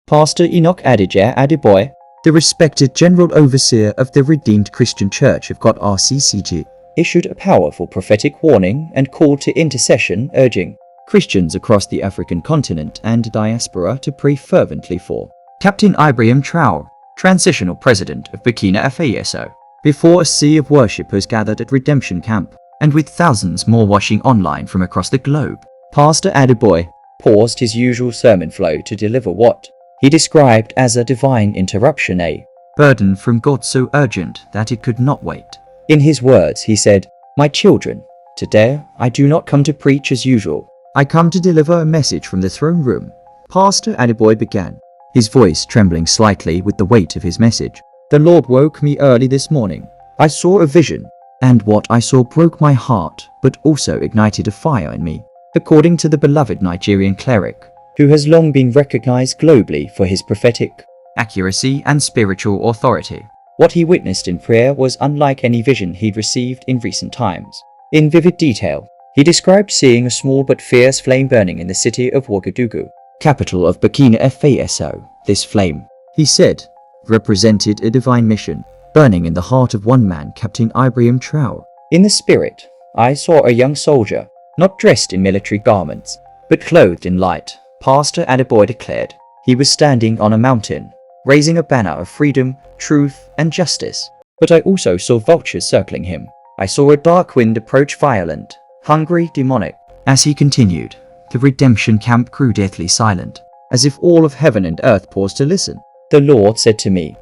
Pastor Enoch Adeboye, the respected General Overseer of the Redeemed Christian Church of God RCCG, issued a powerful prophetic warning and call to intercession, urging Christians across the African continent and diaspora to pray fervently for Captain Ibrahim Traore, Transitional President of Burkina Faso, before a sea of worshippers gathered at Redemption Camp, and with thousands more watching online from across the globe. Pastor Adeboye paused his usual sermon flow to deliver what he described as a divine interruption, a burden from God so urgent that it could not wait. In his words, he said, "My children, today I do not come to preach as usual. I come to deliver a message from the throne room." Pastor Adeboye began, his voice trembling slightly with the weight of his message. "The Lord woke me early this morning. I saw a vision, and what I saw broke my heart, but also ignited a fire in me." According to the beloved Nigerian cleric, who has long been recognized globally for his prophetic accuracy and spiritual authority, what he witnessed in prayer was unlike any vision he'd received in recent times. In vivid detail, he described seeing a small but fierce flame burning in the city of Ouagadougou, capital of Burkina Faso. This flame, he said, represented a divine mission, burning in the heart of one man, Captain Ibrahim Traore. "In the spirit, I saw a young soldier, not dressed in military garments, but clothed in light," Pastor Adeboye declared. "He was standing on a mountain, raising a banner of freedom, truth, and justice. But I also saw vultures circling him. I saw a dark wind approach, violent, hungry, demonic." As he continued, the Redemption Camp grew deathly silent, as if all of heaven and earth paused to listen. "The Lord said to me,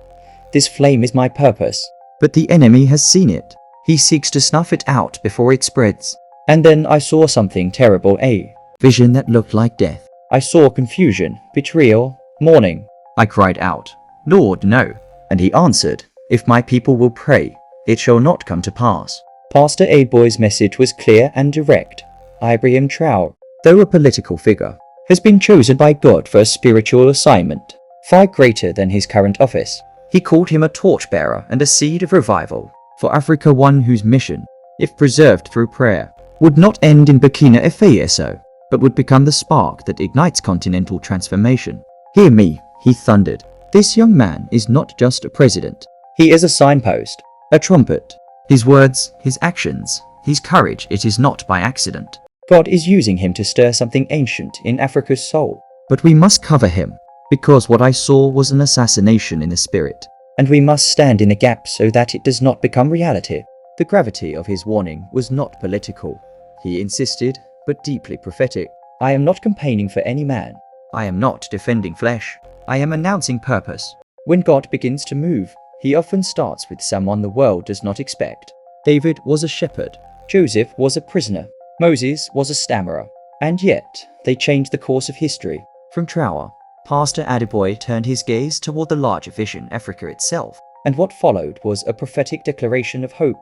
'This flame is my purpose, but the enemy has seen it. He seeks to snuff it out before it spreads.' And then I saw something terrible, a vision that looked like death. I saw confusion, betrayal, mourning. I cried out, 'Lord, no.' And he answered, 'If my people will pray, it shall not come to pass.'" Pastor Adeboye's message was clear and direct. Ibrahim Traore, though a political figure, has been chosen by God for a spiritual assignment far greater than his current office. He called him a torchbearer and a seed of revival for Africa, one whose mission, if preserved through prayer, would not end in Burkina Faso, but would become the spark that ignites continental transformation. "Hear me," he thundered. "This young man is not just a president. He is a signpost, a trumpet. His words, his actions, his courage, it is not by accident. God is using him to stir something ancient in Africa's soul. But we must cover him, because what I saw was an assassination in the spirit. And we must stand in the gap so that it does not become reality." The gravity of his warning was not political. He insisted, but deeply prophetic. "I am not campaigning for any man. I am not defending flesh. I am announcing purpose. When God begins to move, he often starts with someone the world does not expect. David was a shepherd. Joseph was a prisoner. Moses was a stammerer. And yet, they changed the course of history." From Traore, Pastor Adeboye turned his gaze toward the larger vision, Africa itself. And what followed was a prophetic declaration of hope,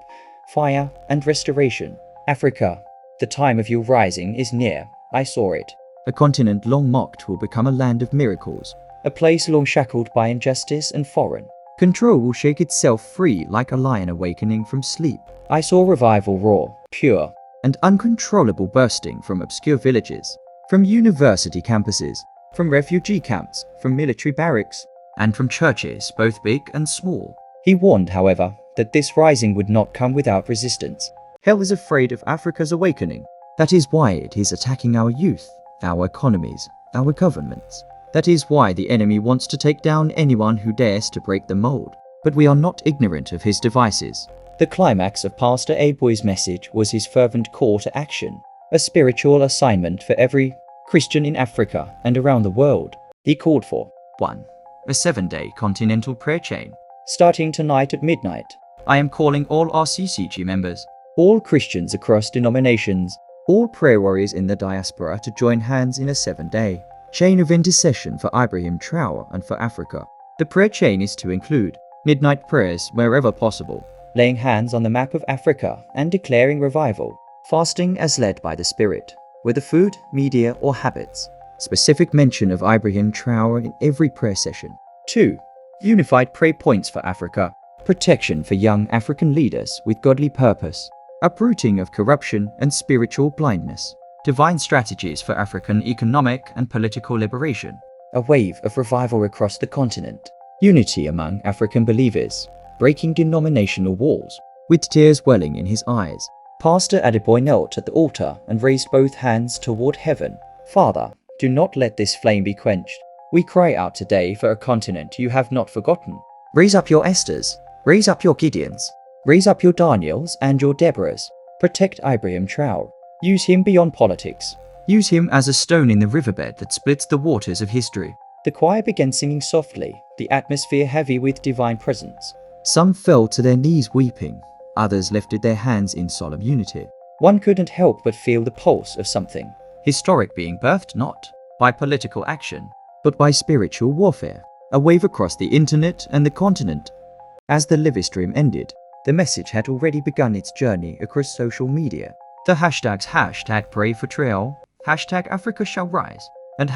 fire, and restoration. "Africa, the time of your rising is near. I saw it. A continent long mocked will become a land of miracles. A place long shackled by injustice and foreign control will shake itself free like a lion awakening from sleep. I saw revival raw, pure, and uncontrollable bursting from obscure villages, from university campuses, from refugee camps, from military barracks, and from churches, both big and small." He warned, however, that this rising would not come without resistance. "Hell is afraid of Africa's awakening. That is why it is attacking our youth, our economies, our governments. That is why the enemy wants to take down anyone who dares to break the mold. But we are not ignorant of his devices." The climax of Pastor Adeboye's message was his fervent call to action, a spiritual assignment for every Christian in Africa and around the world. He called for 1. A 7-day continental prayer chain, starting tonight at midnight. I am calling all RCCG members, all Christians across denominations, all prayer warriors in the diaspora to join hands in a 7-day chain of intercession for Ibrahim Traore and for Africa. The prayer chain is to include midnight prayers wherever possible, laying hands on the map of Africa and declaring revival, fasting as led by the Spirit, whether food, media, or habits. Specific mention of Ibrahim Traore in every prayer session. 2. Unified prayer points for Africa, protection for young African leaders with godly purpose, uprooting of corruption and spiritual blindness, divine strategies for African economic and political liberation, a wave of revival across the continent, unity among African believers, breaking denominational walls. With tears welling in his eyes, Pastor Adeboye knelt at the altar and raised both hands toward heaven. Father, do not let this flame be quenched. We cry out today for a continent you have not forgotten. Raise up your Esthers, raise up your Gideons, raise up your Daniels and your Deborahs. Protect Ibrahim Traore. Use him beyond politics. Use him as a stone in the riverbed that splits the waters of history. The choir began singing softly, the atmosphere heavy with divine presence. Some fell to their knees weeping, others lifted their hands in solemn unity. One couldn't help but feel the pulse of something historic being birthed, not by political action, but by spiritual warfare. A wave across the internet and the continent. As the live stream ended, the message had already begun its journey across social media. The hashtags #PrayForTraore, #AfricaShallRise, and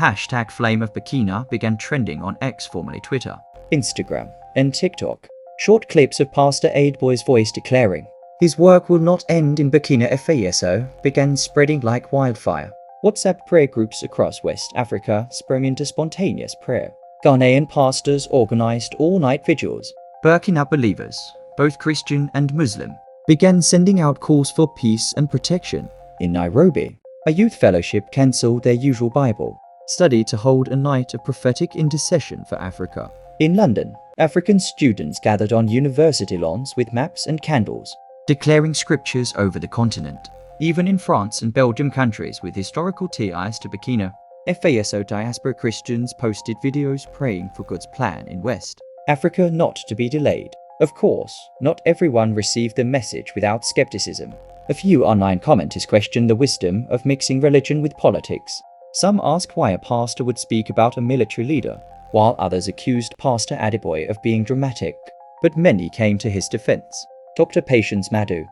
#Flame of Burkina began trending on X, formerly Twitter, Instagram, and TikTok. Short clips of Pastor Adeboye's voice declaring, "His work will not end in Burkina Faso," began spreading like wildfire. WhatsApp prayer groups across West Africa sprang into spontaneous prayer. Ghanaian pastors organized all-night vigils. Burkina believers, both Christian and Muslim, began sending out calls for peace and protection. In Nairobi, a youth fellowship cancelled their usual Bible study to hold a night of prophetic intercession for Africa. In London, African students gathered on university lawns with maps and candles, declaring scriptures over the continent. Even in France and Belgium, countries with historical ties to Burkina Faso, diaspora Christians posted videos praying for God's plan in West Africa not to be delayed. Of course, not everyone received the message without skepticism. A few online commenters questioned the wisdom of mixing religion with politics. Some asked why a pastor would speak about a military leader, while others accused Pastor Adeboye of being dramatic. But many came to his defense. Dr. Patience Madu,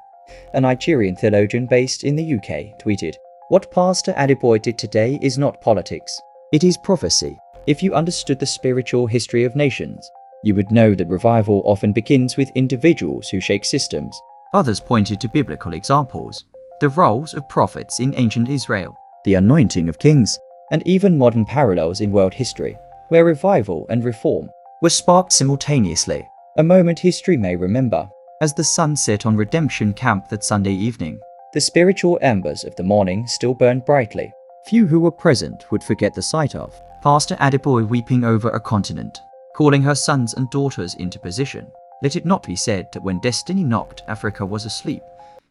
a Nigerian theologian based in the UK, tweeted, "What Pastor Adeboye did today is not politics. It is prophecy. If you understood the spiritual history of nations, you would know that revival often begins with individuals who shake systems." Others pointed to biblical examples, the roles of prophets in ancient Israel, the anointing of kings, and even modern parallels in world history, where revival and reform were sparked simultaneously. A moment history may remember. As the sun set on Redemption Camp that Sunday evening, the spiritual embers of the morning still burned brightly. Few who were present would forget the sight of Pastor Adeboye weeping over a continent, calling her sons and daughters into position. Let it not be said that when destiny knocked, Africa was asleep.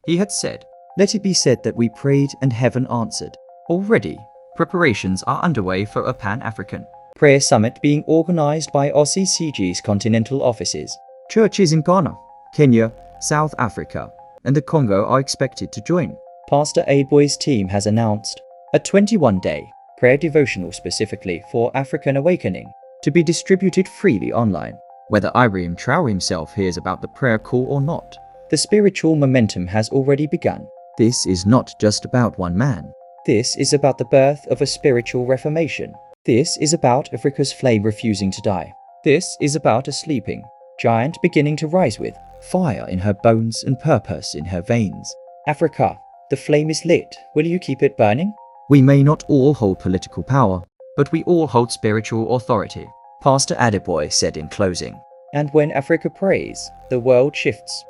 He had said, "Let it be said that we prayed and heaven answered." Already, preparations are underway for a Pan-African prayer summit being organized by RCCG's continental offices. Churches in Ghana, Kenya, South Africa, and the Congo are expected to join. Pastor Adeboye's team has announced a 21-day prayer devotional specifically for African awakening to be distributed freely online. Whether Ibrahim Traore himself hears about the prayer call or not, the spiritual momentum has already begun. This is not just about one man. This is about the birth of a spiritual reformation. This is about Africa's flame refusing to die. This is about a sleeping giant beginning to rise with fire in her bones and purpose in her veins. Africa, the flame is lit. Will you keep it burning? We may not all hold political power, but we all hold spiritual authority, Pastor Adeboye said in closing. And when Africa prays, the world shifts.